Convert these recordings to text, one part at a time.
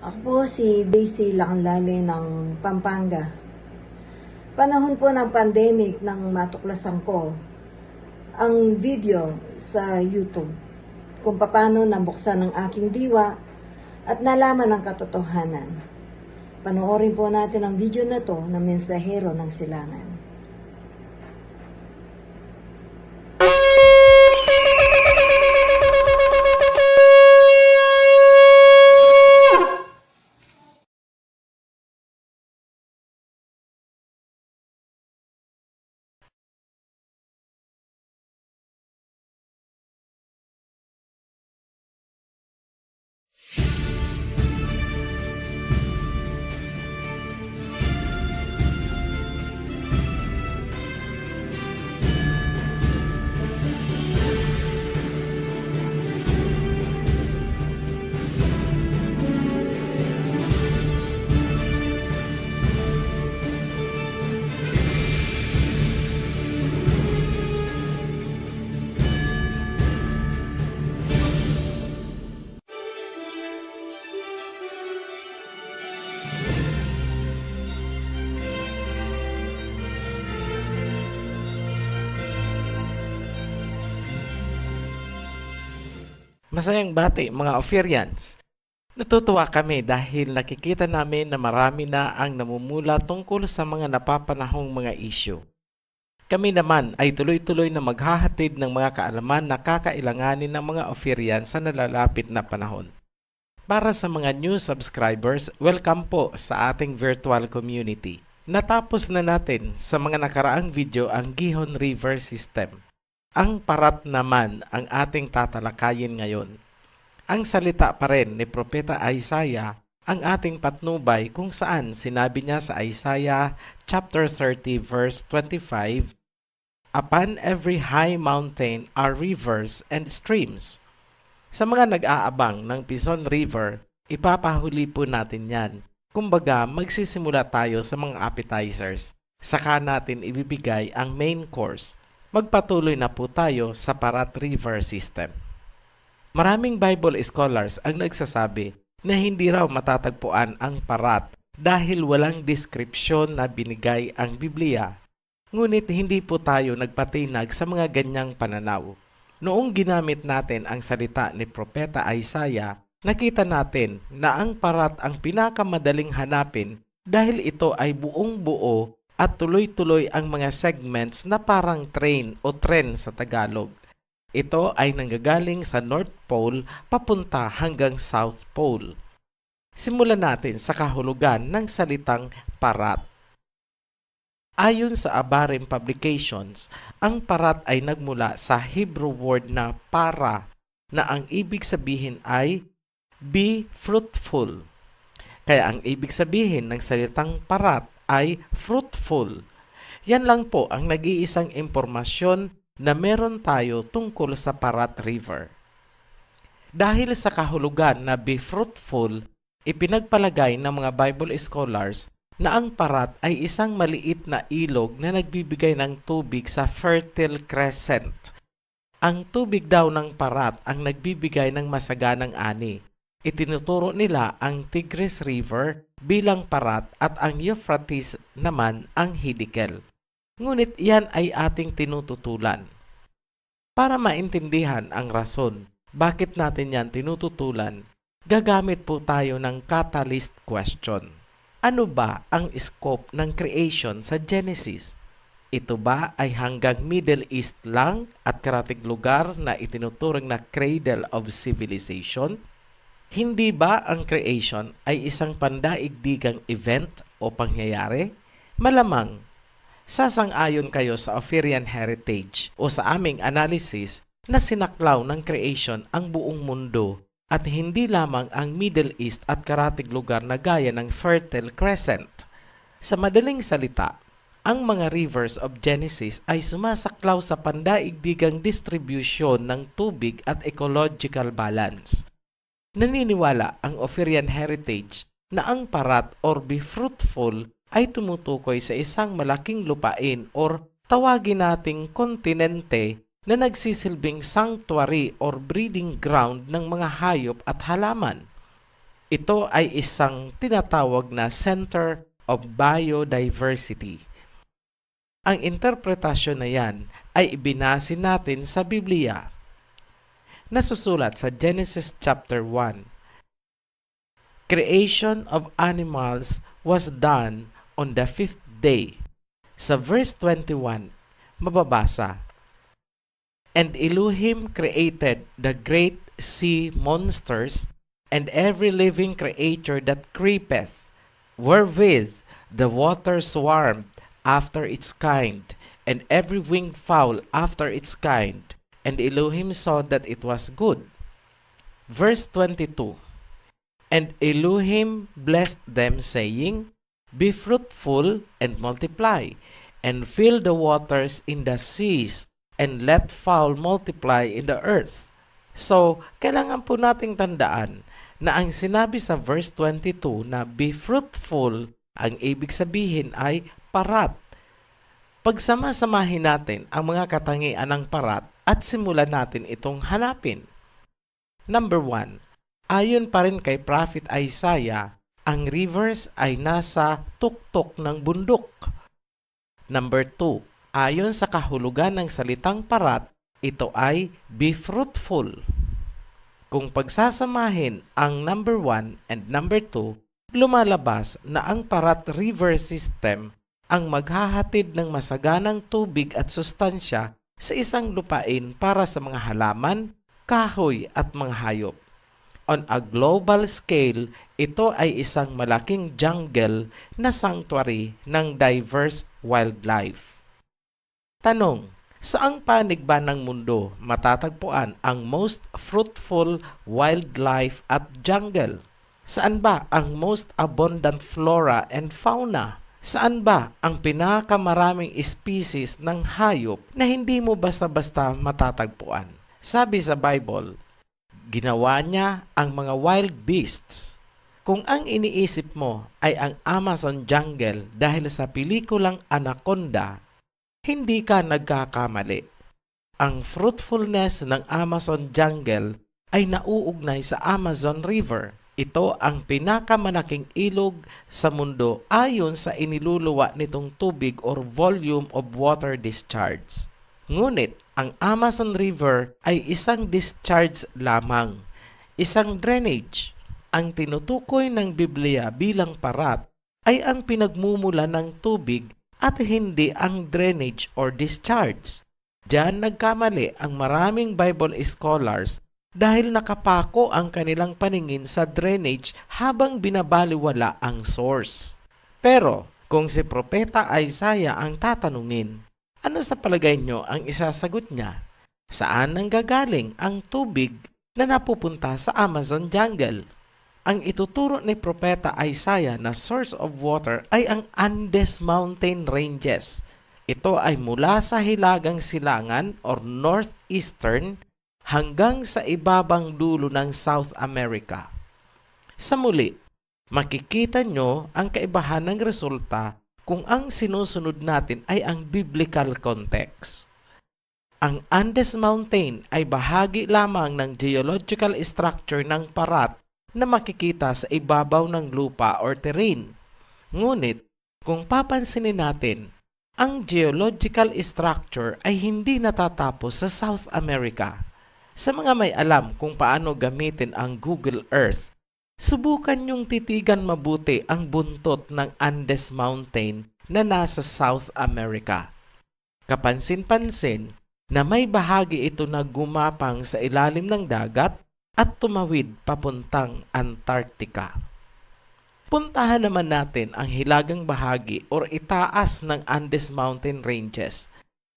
Ako po si Daisy Lacanlale ng Pampanga. Panahon po ng pandemic nang matuklasan ko ang video sa YouTube kung paano nabuksan ang aking diwa at nalaman ang katotohanan. Panoorin po natin ang video na to ng Mensahero ng Silangan. Masayang bati mga Ophirians. Natutuwa kami dahil nakikita namin na marami na ang namumula tungkol sa mga napapanahong mga isyu. Kami naman ay tuloy-tuloy na maghahatid ng mga kaalaman na kakailanganin ng mga Ophirians sa nalalapit na panahon. Para sa mga new subscribers, welcome po sa ating virtual community. Natapos na natin sa mga nakaraang video ang Gihon River System. Ang parat naman ang ating tatalakayin ngayon. Ang salita pa rin ni Propeta Isaiah ang ating patnubay kung saan sinabi niya sa Isaiah chapter 30 verse 25, "Upon every high mountain are rivers and streams." Sa mga nag-aabang ng Pison River, ipapahuli po natin yan. Kumbaga, magsisimula tayo sa mga appetizers. Saka natin ibibigay ang main course. Magpatuloy na po tayo sa Parat River System. Maraming Bible scholars ang nagsasabi na hindi raw matatagpuan ang Parat dahil walang deskripsyon na binigay ang Biblia. Ngunit hindi po tayo nagpatinag sa mga ganyang pananaw. Noong ginamit natin ang salita ni Propeta Isaiah, nakita natin na ang Parat ang pinakamadaling hanapin dahil ito ay buong buo at tuloy-tuloy ang mga segments na parang train o tren sa Tagalog. Ito ay nanggagaling sa North Pole papunta hanggang South Pole. Simulan natin sa kahulugan ng salitang parat. Ayon sa Abarim Publications, ang parat ay nagmula sa Hebrew word na para na ang ibig sabihin ay be fruitful. Kaya ang ibig sabihin ng salitang parat ay fruitful. Yan lang po ang nag-iisang impormasyon na meron tayo tungkol sa Parat River. Dahil sa kahulugan na be fruitful, ipinagpalagay ng mga Bible scholars na ang Parat ay isang maliit na ilog na nagbibigay ng tubig sa Fertile Crescent. Ang tubig daw ng Parat ang nagbibigay ng masaganang ani. Itinuturo nila ang Tigris River bilang parat at ang Euphrates naman ang Hiddekel. Ngunit yan ay ating tinututulan. Para maintindihan ang rason bakit natin yan tinututulan, gagamit po tayo ng catalyst question. Ano ba ang scope ng creation sa Genesis? Ito ba ay hanggang Middle East lang at karatig lugar na itinuturing na cradle of civilization? Hindi ba ang creation ay isang pandaigdigang event o pangyayari? Malamang, sasang-ayon kayo sa Ophirian heritage o sa aming analysis na sinaklaw ng creation ang buong mundo at hindi lamang ang Middle East at karatig lugar na gaya ng Fertile Crescent. Sa madaling salita, ang mga rivers of Genesis ay sumasaklaw sa pandaigdigang distribusyon ng tubig at ecological balance. Naniniwala ang Ophirian heritage na ang parat or be fruitful ay tumutukoy sa isang malaking lupain or tawagin nating kontinente na nagsisilbing sanctuary or breeding ground ng mga hayop at halaman. Ito ay isang tinatawag na Center of Biodiversity. Ang interpretasyon na yan ay ibinase natin sa Biblia. Nasusulat sa Genesis chapter 1. Creation of animals was done on the fifth day. Sa verse 21, mababasa, And Elohim created the great sea monsters and every living creature that creepeth, wherewith the water swarmed after its kind, and every winged fowl after its kind. And Elohim saw that it was good. Verse 22, And Elohim blessed them, saying, Be fruitful and multiply, and fill the waters in the seas, and let fowl multiply in the earth. So, kailangan po nating tandaan na ang sinabi sa verse 22 na be fruitful, ang ibig sabihin ay parat. Pagsama-samahin natin ang mga katangian ng parat at simulan natin itong hanapin. Number 1, ayon pa rin kay Prophet Isaiah, ang rivers ay nasa tuktok ng bundok. Number 2, ayon sa kahulugan ng salitang parat, ito ay be fruitful. Kung pagsasamahin ang number 1 and number 2, lumalabas na ang Parat River System ang maghahatid ng masaganang tubig at sustansya sa isang lupain para sa mga halaman, kahoy at mga hayop. On a global scale, ito ay isang malaking jungle na sanctuary ng diverse wildlife. Tanong, saang panig ba ng mundo matatagpuan ang most fruitful wildlife at jungle? Saan ba ang most abundant flora and fauna? Saan ba ang pinakamaraming species ng hayop na hindi mo basta-basta matatagpuan? Sabi sa Bible, ginawa niya ang mga wild beasts. Kung ang iniisip mo ay ang Amazon jungle dahil sa pelikulang Anaconda, hindi ka nagkakamali. Ang fruitfulness ng Amazon jungle ay nauugnay sa Amazon River. Ito ang pinakamalaking ilog sa mundo ayon sa iniluluwa nitong tubig or volume of water discharge. Ngunit, ang Amazon River ay isang discharge lamang, isang drainage. Ang tinutukoy ng Biblia bilang parat ay ang pinagmumula ng tubig at hindi ang drainage or discharge. Diyan nagkamali ang maraming Bible scholars dahil nakapako ang kanilang paningin sa drainage habang binabaliwala ang source. Pero kung si Propeta Isaiah ang tatanungin, ano sa palagay nyo ang isasagot niya? Saan nanggagaling ang tubig na napupunta sa Amazon jungle? Ang ituturo ni Propeta Isaiah na source of water ay ang Andes Mountain Ranges. Ito ay mula sa Hilagang Silangan or northeastern hanggang sa ibabang dulo ng South America. Sa muli, makikita nyo ang kaibahan ng resulta kung ang sinusunod natin ay ang biblical context. Ang Andes Mountain ay bahagi lamang ng geological structure ng parat na makikita sa ibabaw ng lupa or terrain. Ngunit, kung papansinin natin, ang geological structure ay hindi natatapos sa South America. Sa mga may alam kung paano gamitin ang Google Earth, subukan niyong titigan mabuti ang buntot ng Andes Mountain na nasa South America. Kapansin-pansin na may bahagi ito na gumapang sa ilalim ng dagat at tumawid papuntang Antarctica. Puntahan naman natin ang hilagang bahagi o itaas ng Andes Mountain Ranges.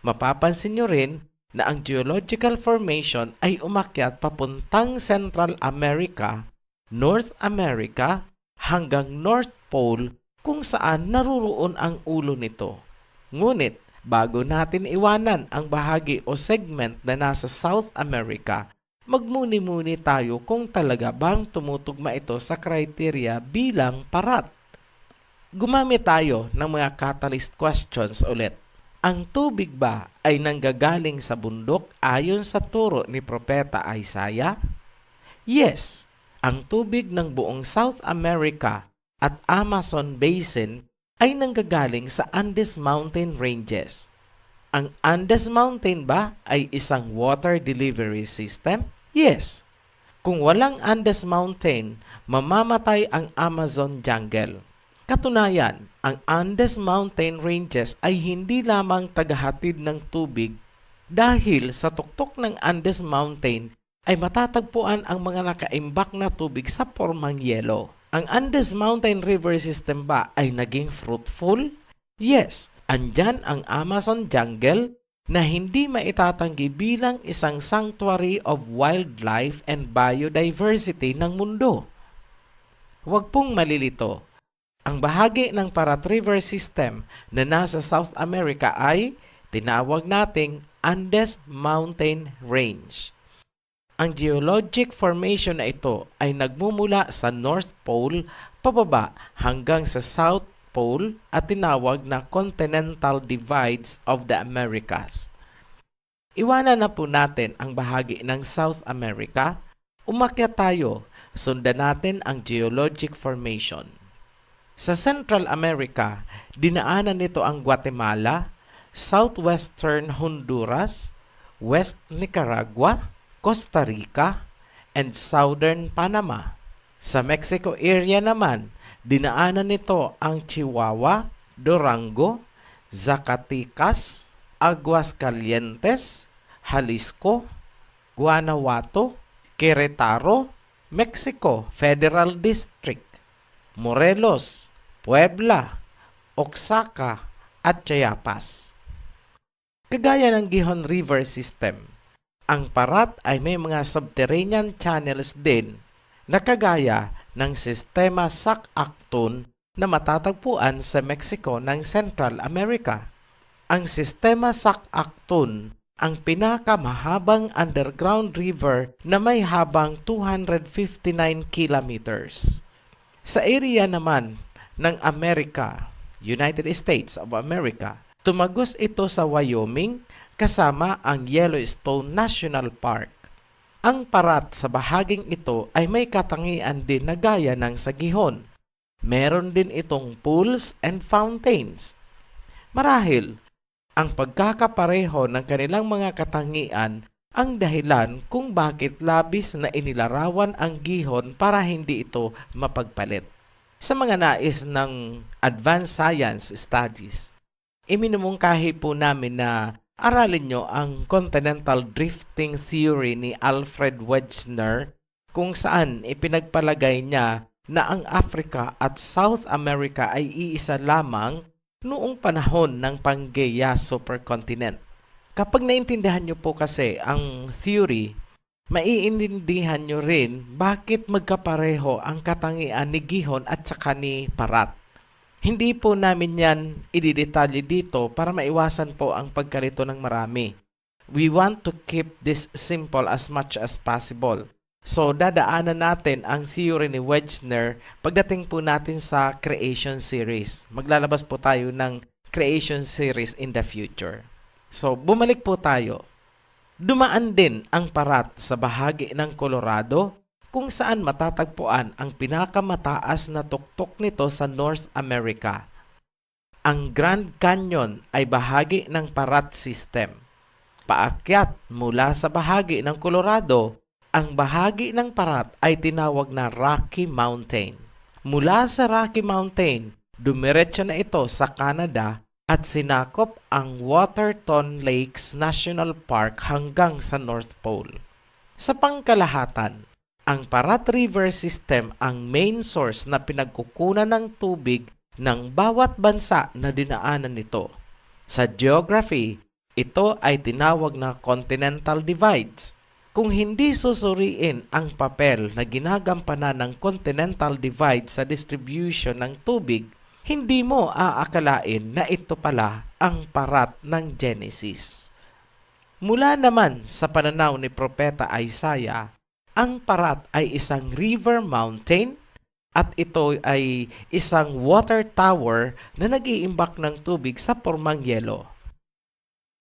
Mapapansin nyo rin na ang geological formation ay umakyat papuntang Central America, North America, hanggang North Pole kung saan naruroon ang ulo nito. Ngunit, bago natin iwanan ang bahagi o segment na nasa South America, magmuni-muni tayo kung talaga bang tumutugma ito sa criteria bilang parat. Gumamit tayo ng mga catalyst questions ulit. Ang tubig ba ay nanggagaling sa bundok ayon sa turo ni Propeta Isaiah? Yes, Ang tubig ng buong South America at Amazon Basin ay nanggagaling sa Andes Mountain Ranges. Ang Andes Mountain ba ay isang water delivery system? Yes. Kung walang Andes Mountain, mamamatay ang Amazon jungle. Katunayan, ang Andes Mountain Ranges ay hindi lamang tagahatid ng tubig dahil sa tuktok ng Andes Mountain ay matatagpuan ang mga nakaimbak na tubig sa pormang yelo. Ang Andes Mountain River System ba ay naging fruitful? Yes, andyan ang Amazon jungle na hindi maitatanggi bilang isang sanctuary of wildlife and biodiversity ng mundo. Huwag pong malilito. Ang bahagi ng Parat River System na nasa South America ay tinawag nating Andes Mountain Range. Ang geologic formation na ito ay nagmumula sa North Pole pababa hanggang sa South Pole at tinawag na Continental Divides of the Americas. Iwanan na po natin ang bahagi ng South America. Umakyat tayo, sundan natin ang geologic formation. Sa Central America, dinaanan nito ang Guatemala, Southwestern Honduras, West Nicaragua, Costa Rica, and Southern Panama. Sa Mexico area naman, dinaanan nito ang Chihuahua, Durango, Zacatecas, Aguascalientes, Jalisco, Guanajuato, Querétaro, Mexico Federal District, Morelos, Puebla, Oaxaca, at Chiapas. Kagaya ng Gihon River System, ang Parat ay may mga subterranean channels din na kagaya ng sistema Sac-Actun na matatagpuan sa Mexico ng Central America. Ang sistema Sac-Actun ang pinakamahabang underground river na may habang 259 kilometers. Sa area naman ng Amerika, United States of America, tumagos ito sa Wyoming kasama ang Yellowstone National Park. Ang Parat sa bahaging ito ay may katangian din na gaya ng sa Gihon. Meron din itong pools and fountains. Marahil, ang pagkakapareho ng kanilang mga katangian ang dahilan kung bakit labis na inilarawan ang Gihon para hindi ito mapagpalit. Sa mga nais ng advanced science studies, iminumungkahi po namin na aralin nyo ang continental drifting theory ni Alfred Wegener kung saan ipinagpalagay niya na ang Africa at South America ay iisa lamang noong panahon ng Pangaea Supercontinent. Kapag naintindihan nyo po kasi ang theory, maiintindihan nyo rin bakit magkapareho ang katangian ni Gihon at saka ni Parat. Hindi po namin yan ididetalye dito para maiwasan po ang pagkalito ng marami. We want to keep this simple as much as possible. So, dadaanan natin ang theory ni Wegener pagdating po natin sa creation series. Maglalabas po tayo ng creation series in the future. So, bumalik po tayo. Dumaan din ang Parat sa bahagi ng Colorado kung saan matatagpuan ang pinakamataas na tuktok nito sa North America. Ang Grand Canyon ay bahagi ng Parat System. Paakyat mula sa bahagi ng Colorado, ang bahagi ng Parat ay tinawag na Rocky Mountain. Mula sa Rocky Mountain, dumiretso na ito sa Canada at sinakop ang Waterton Lakes National Park hanggang sa North Pole. Sa pangkalahatan, ang Parat River System ang main source na pinagkukunan ng tubig ng bawat bansa na dinaanan nito. Sa geography, ito ay tinawag na continental divides. Kung hindi susuriin ang papel na ginagampanan ng continental divide sa distribution ng tubig, hindi mo aakalain na ito pala ang Parat ng Genesis. Mula naman sa pananaw ni Propeta Isaiah, ang Parat ay isang river mountain at ito ay isang water tower na nag-iimbak ng tubig sa pormang yelo.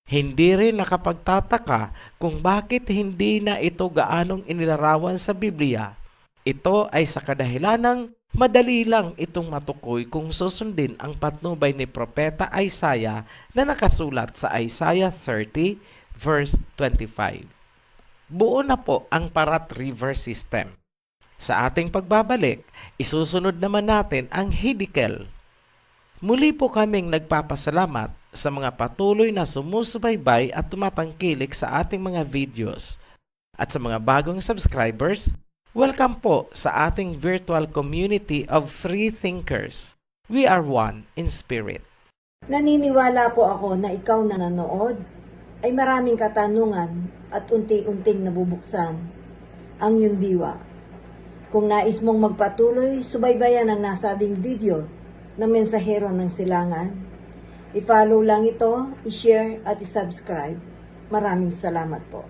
Hindi rin nakapagtataka kung bakit hindi na ito gaanong inilarawan sa Biblia. Ito ay sa kadahilanang madali lang itong matukoy kung susundin ang patnubay ni Propeta Isaiah na nakasulat sa Isaiah 30 verse 25. Buo na po ang Parat River System. Sa ating pagbabalik, isusunod naman natin ang Hiddekel. Muli po kaming nagpapasalamat sa mga patuloy na sumusubaybay at tumatangkilik sa ating mga videos. At sa mga bagong subscribers, welcome po sa ating virtual community of free thinkers. We are one in spirit. Naniniwala po ako na ikaw na nanood ay maraming katanungan at unti-unting nabubuksan ang iyong diwa. Kung nais mong magpatuloy, subaybayan ang nasabing video ng Mensahero ng Silangan. I-follow lang ito, i-share at i-subscribe. Maraming salamat po.